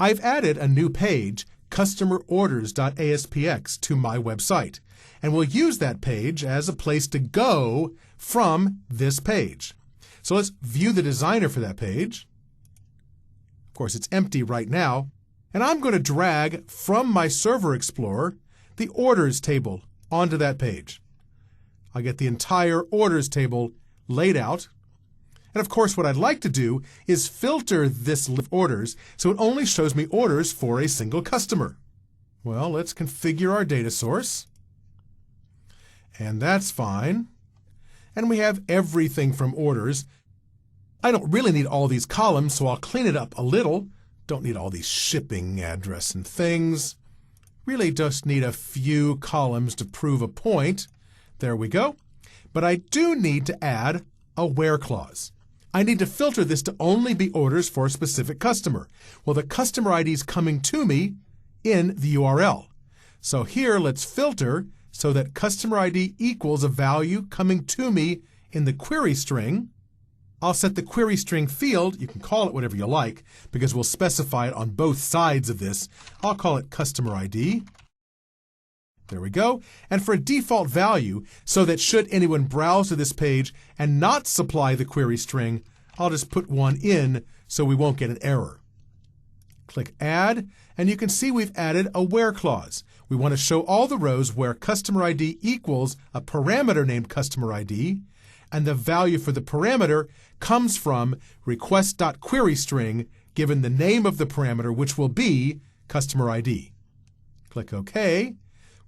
I've added a new page, customerorders.aspx, to my website, and we'll use that page as a place to go from this page. So let's view the designer for that page. Of course, it's empty right now, and I'm going to drag from my Server Explorer the orders table onto that page. I'll get the entire orders table laid out. And of course, what I'd like to do is filter this list of orders so it only shows me orders for a single customer. Well, let's configure our data source. And that's fine. And we have everything from orders. I don't really need all these columns, so I'll clean it up a little. Don't need all these shipping address and things. Really just need a few columns to prove a point. There we go. But I do need to add a where clause. I need to filter this to only be orders for a specific customer. Well, the customer ID is coming to me in the URL. So here, let's filter so that customer ID equals a value coming to me in the query string. I'll set the query string field, you can call it whatever you like, because we'll specify it on both sides of this. I'll call it customer ID. There we go. And for a default value, so that should anyone browse to this page and not supply the query string, I'll just put one in so we won't get an error. Click Add, and you can see we've added a where clause. We want to show all the rows where customer ID equals a parameter named customer ID, and the value for the parameter comes from request.queryString given the name of the parameter, which will be customer ID. Click OK.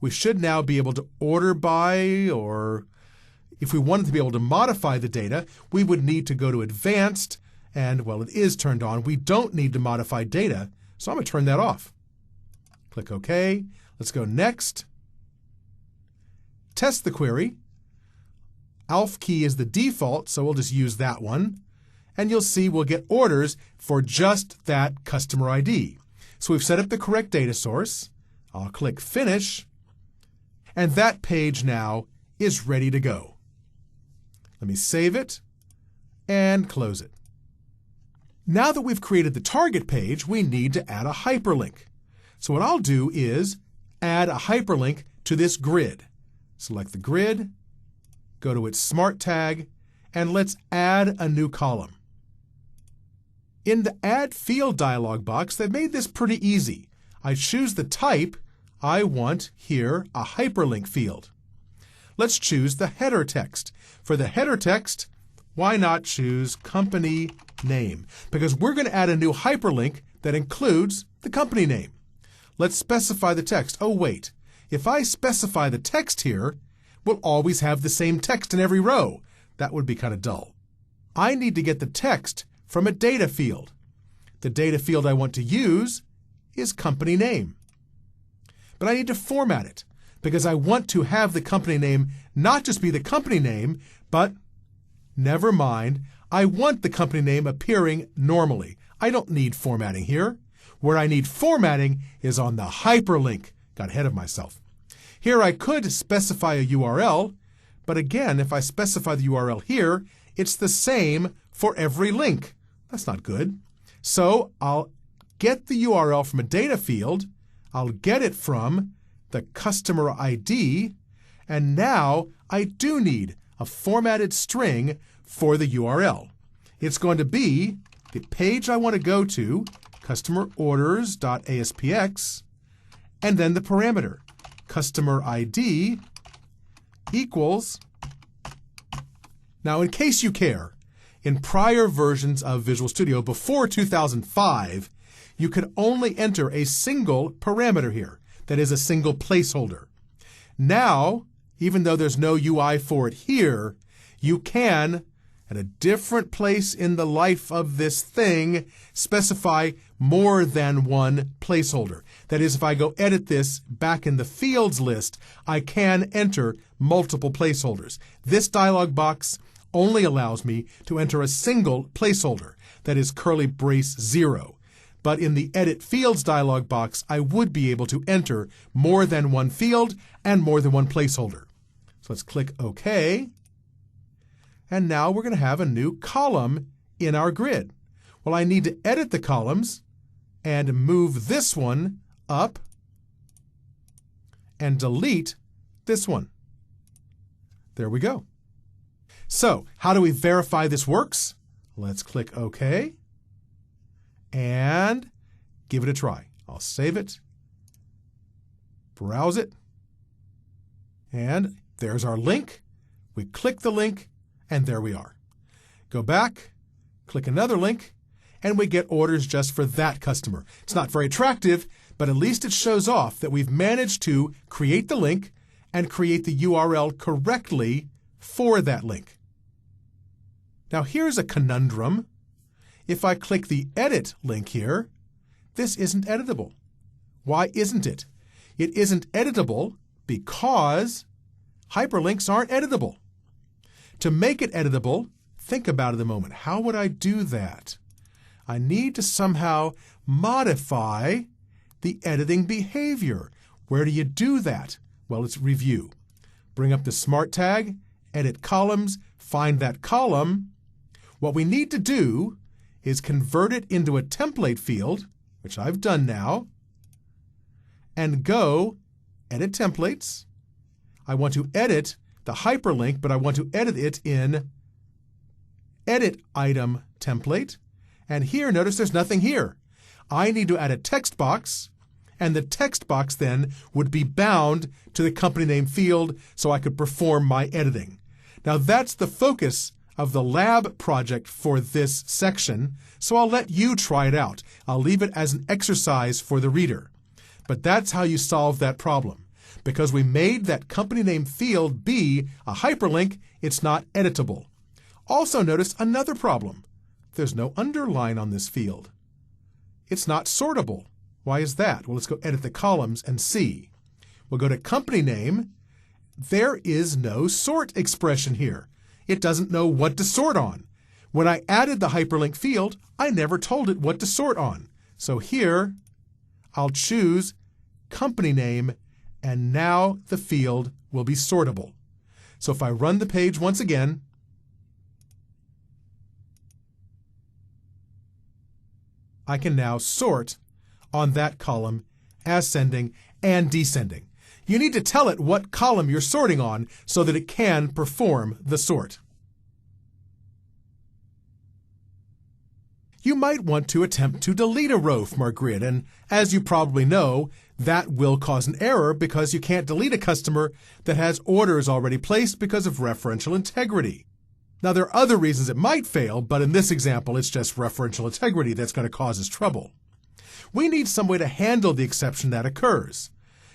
We should now be able to order by, or if we wanted to be able to modify the data, we would need to go to Advanced, and, well, it is turned on. We don't need to modify data, so I'm going to turn that off. Click OK. Let's go Next. Test the query. ALF key is the default, so we'll just use that one. And you'll see we'll get orders for just that customer ID. So we've set up the correct data source. I'll click Finish. And that page now is ready to go. Let me save it and close it. Now that we've created the target page, we need to add a hyperlink. So what I'll do is add a hyperlink to this grid. Select the grid, go to its Smart tag, and let's add a new column. In the Add Field dialog box, they've made this pretty easy. I choose the type. I want here a hyperlink field. Let's choose the header text. For the header text, why not choose company name? Because we're going to add a new hyperlink that includes the company name. Let's specify the text. Oh, wait. If I specify the text here, we'll always have the same text in every row. That would be kind of dull. I need to get the text from a data field. The data field I want to use is company name. But I need to format it because I want to have the company name not just be the company name, but never mind, I want the company name appearing normally. I don't need formatting here. Where I need formatting is on the hyperlink. Got ahead of myself. Here I could specify a URL, but again, if I specify the URL here, it's the same for every link. That's not good. So I'll get the URL from a data field. I'll get it from the customer ID, and now I do need a formatted string for the URL. It's going to be the page I want to go to, customerorders.aspx, and then the parameter, customer ID equals. Now, in case you care, in prior versions of Visual Studio before 2005, you could only enter a single parameter here, that is a single placeholder. Now, even though there's no UI for it here, you can, at a different place in the life of this thing, specify more than one placeholder. That is, if I go edit this back in the fields list, I can enter multiple placeholders. This dialog box only allows me to enter a single placeholder, that is curly brace 0. But in the Edit Fields dialog box, I would be able to enter more than one field and more than one placeholder. So let's click OK. And now we're going to have a new column in our grid. Well, I need to edit the columns, and move this one up and delete this one. There we go. So, how do we verify this works? Let's click OK and give it a try. I'll save it, browse it, and there's our link. We click the link, and there we are. Go back, click another link, and we get orders just for that customer. It's not very attractive, but at least it shows off that we've managed to create the link and create the URL correctly for that link. Now here's a conundrum. If I click the Edit link here, this isn't editable. Why isn't it? It isn't editable because hyperlinks aren't editable. To make it editable, think about it a moment. How would I do that? I need to somehow modify the editing behavior. Where do you do that? Well, it's Review. Bring up the Smart tag, edit columns, find that column. What we need to do is convert it into a template field, which I've done now, and go Edit Templates. I want to edit the hyperlink, but I want to edit it in Edit Item Template. And here, notice there's nothing here. I need to add a text box, and the text box then would be bound to the company name field so I could perform my editing. Now that's the focus of the lab project for this section, so I'll let you try it out. I'll leave it as an exercise for the reader. But that's how you solve that problem. Because we made that company name field be a hyperlink, it's not editable. Also notice another problem. There's no underline on this field. It's not sortable. Why is that? Well, let's go edit the columns and see. We'll go to company name. There is no sort expression here. It doesn't know what to sort on. When I added the hyperlink field, I never told it what to sort on. So here, I'll choose company name, and now the field will be sortable. So if I run the page once again, I can now sort on that column ascending and descending. You need to tell it what column you're sorting on so that it can perform the sort. You might want to attempt to delete a row from our grid, and as you probably know, that will cause an error because you can't delete a customer that has orders already placed because of referential integrity. Now, there are other reasons it might fail, but in this example, it's just referential integrity that's going to cause us trouble. We need some way to handle the exception that occurs.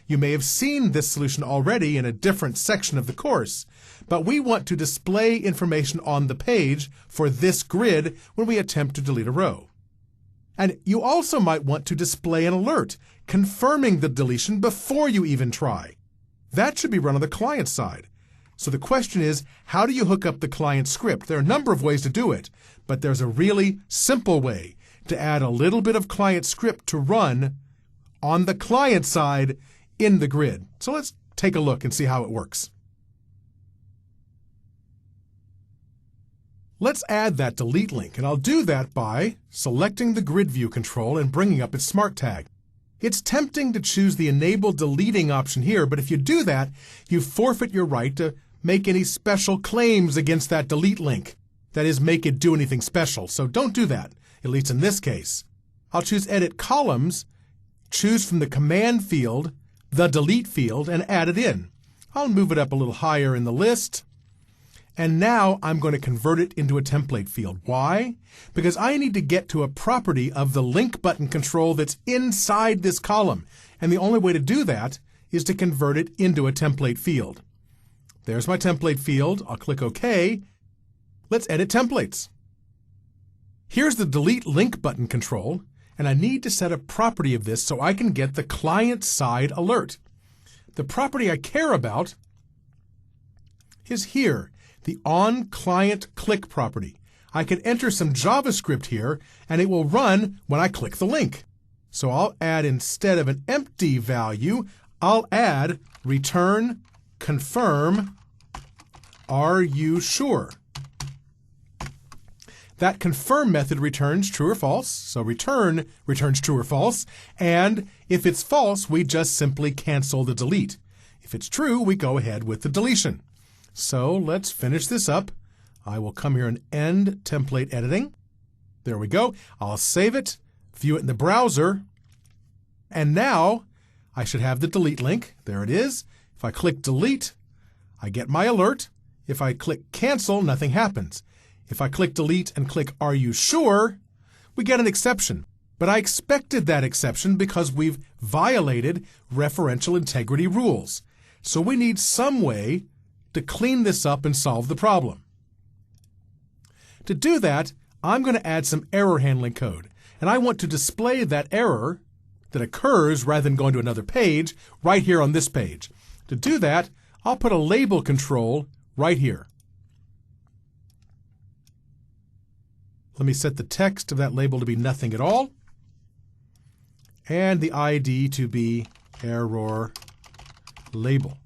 You may have seen this solution already in a different section of the course, but we want to display information on the page for this grid when we attempt to delete a row. And you also might want to display an alert confirming the deletion before you even try. That should be run on the client side. So the question is, how do you hook up the client script? There are a number of ways to do it, but there's a really simple way to add a little bit of client script to run on the client side in the grid. So let's take a look and see how it works. Let's add that delete link, and I'll do that by selecting the Gridview control and bringing up its Smart tag. It's tempting to choose the Enable Deleting option here, but if you do that, you forfeit your right to make any special claims against that delete link. That is, make it do anything special, so don't do that, at least in this case. I'll choose Edit Columns, choose from the Command field the Delete field, and add it in. I'll move it up a little higher in the list. And now I'm going to convert it into a template field. Why? Because I need to get to a property of the link button control that's inside this column. And the only way to do that is to convert it into a template field. There's my template field. I'll click OK. Let's edit templates. Here's the delete link button control, and I need to set a property of this so I can get the client-side alert. The property I care about is here, the onClientClick property. I can enter some JavaScript here, and it will run when I click the link. So I'll add, instead of an empty value, I'll add return confirm, are you sure? that confirm method returns true or false, so return returns true or false, and if it's false, we just simply cancel the delete. If it's true, we go ahead with the deletion. So let's finish this up. I will come here and end template editing. There we go. I'll save it, view it in the browser, and now I should have the delete link. There it is. If I click delete, I get my alert. If I click cancel, nothing happens. If I click delete and click are you sure, we get an exception. But I expected that exception because we've violated referential integrity rules. So we need some way to clean this up and solve the problem. To do that, I'm going to add some error handling code. And I want to display that error that occurs rather than going to another page right here on this page. To do that, I'll put a label control right here. Let me set the text of that label to be nothing at all, and the ID to be error label.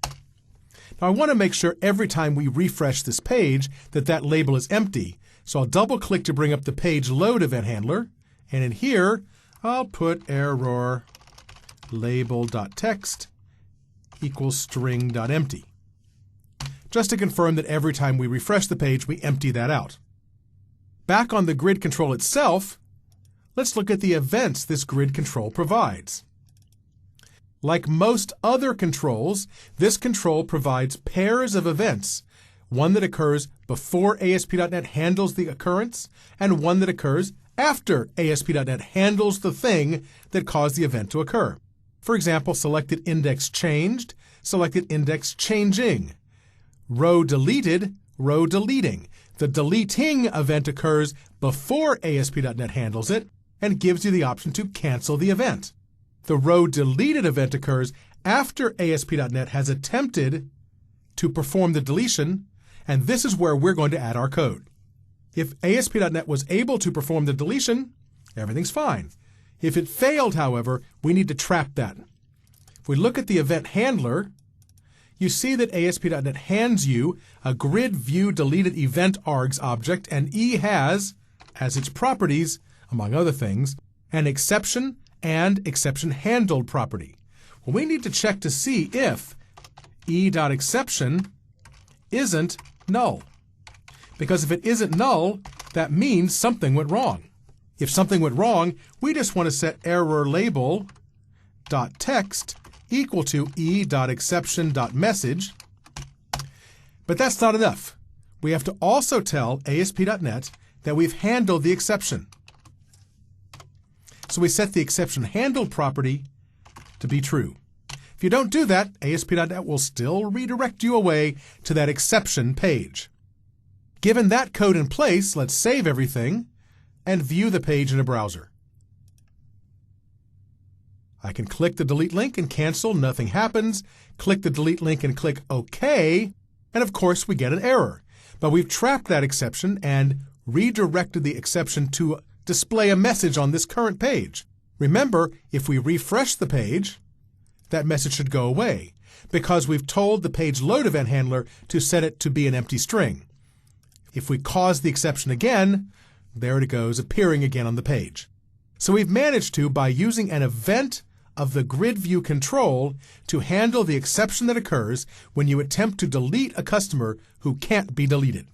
Now I want to make sure every time we refresh this page that that label is empty. So I'll double click to bring up the page load event handler, and in here I'll put error label.text equals string.empty. Just to confirm that every time we refresh the page, we empty that out. Back on the grid control itself, let's look at the events this grid control provides. Like most other controls, this control provides pairs of events, one that occurs before ASP.NET handles the occurrence, and one that occurs after ASP.NET handles the thing that caused the event to occur. For example, selected index changed, selected index changing. Row deleted, row deleting. The deleting event occurs before ASP.NET handles it and gives you the option to cancel the event. The row deleted event occurs after ASP.NET has attempted to perform the deletion, and this is where we're going to add our code. If ASP.NET was able to perform the deletion, everything's fine. If it failed, however, we need to trap that. If we look at the event handler, you see that ASP.NET hands you a Gridview deleted event args object, and E has, as its properties, among other things, an exception and exception handled property. Well, we need to check to see if E.exception isn't null. Because if it isn't null, that means something went wrong. If something went wrong, we just want to set error label.text equal to E.exception.message. But that's not enough. We have to also tell ASP.NET that we've handled the exception. So we set the exception handled property to be true. If you don't do that, ASP.NET will still redirect you away to that exception page. Given that code in place, let's save everything and view the page in a browser. I can click the delete link and cancel, nothing happens. Click the delete link and click OK, and of course we get an error. But we've trapped that exception and redirected the exception to display a message on this current page. Remember, if we refresh the page, that message should go away because we've told the page load event handler to set it to be an empty string. If we cause the exception again, there it goes, appearing again on the page. So we've managed to, by using an event of the Gridview control, to handle the exception that occurs when you attempt to delete a customer who can't be deleted.